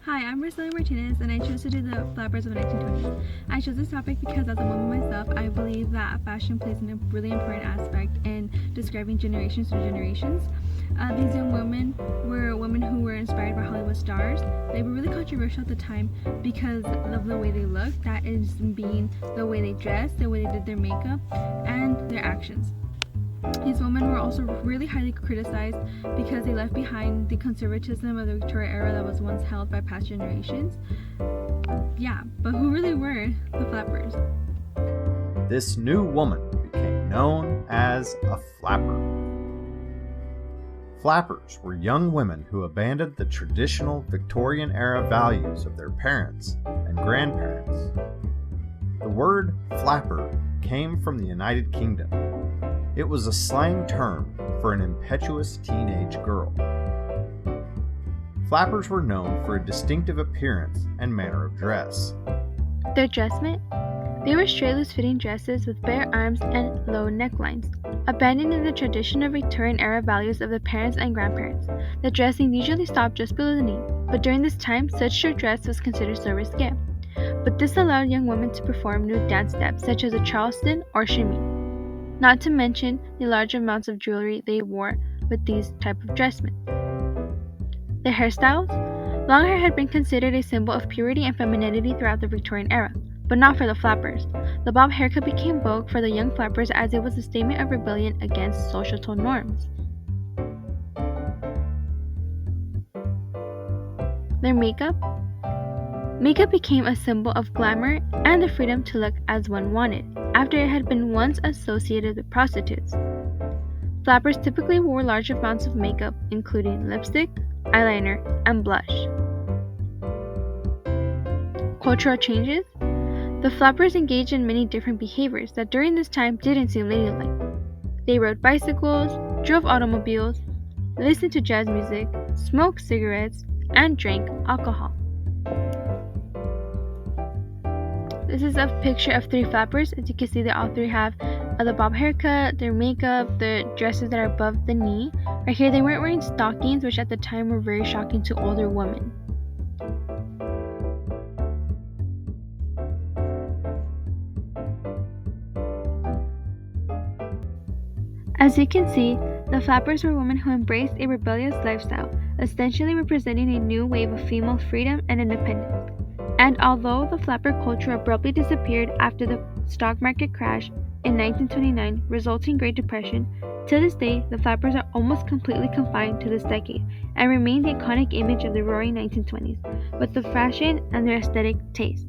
Hi, I'm Marcela Martinez, and I chose to do the flappers of the 1920s. I chose this topic because, as a woman myself, I believe that fashion plays a really important aspect in describing generations through generations. These young women were women who were inspired by Hollywood stars. They were really controversial at the time because of the way they looked, that is, being the way they dressed, the way they did their makeup, and their actions. These women were also really highly criticized because they left behind the conservatism of the Victorian era that was once held by past generations. Yeah, but who really were the flappers? This new woman became known as a flapper. Flappers were young women who abandoned the traditional Victorian era values of their parents and grandparents. The word flapper came from the United Kingdom. It was a slang term for an impetuous teenage girl. Flappers were known for a distinctive appearance and manner of dress. Their dressment? They were straight loose-fitting dresses with bare arms and low necklines. Abandoning the traditional Victorian era values of the parents and grandparents, the dressing usually stopped just below the knee, but during this time, such short dress was considered so risque. But this allowed young women to perform new dance steps such as a Charleston or shimmy. Not to mention the large amounts of jewelry they wore with these type of dressmen. Their hairstyles? Long hair had been considered a symbol of purity and femininity throughout the Victorian era, but not for the flappers. The bob haircut became vogue for the young flappers as it was a statement of rebellion against societal norms. Their makeup? Makeup became a symbol of glamour and the freedom to look as one wanted, after it had been once associated with prostitutes. Flappers typically wore large amounts of makeup, including lipstick, eyeliner, and blush. Cultural changes? The flappers engaged in many different behaviors that during this time didn't seem ladylike. They rode bicycles, drove automobiles, listened to jazz music, smoked cigarettes, and drank alcohol. This is a picture of three flappers. As you can see, they all three have the bob haircut, their makeup, the dresses that are above the knee. Right here, they weren't wearing stockings, which at the time were very shocking to older women. As you can see, the flappers were women who embraced a rebellious lifestyle, essentially representing a new wave of female freedom and independence. And although the flapper culture abruptly disappeared after the stock market crash in 1929, resulting in Great Depression, to this day, the flappers are almost completely confined to this decade and remain the iconic image of the roaring 1920s, with the fashion and their aesthetic taste.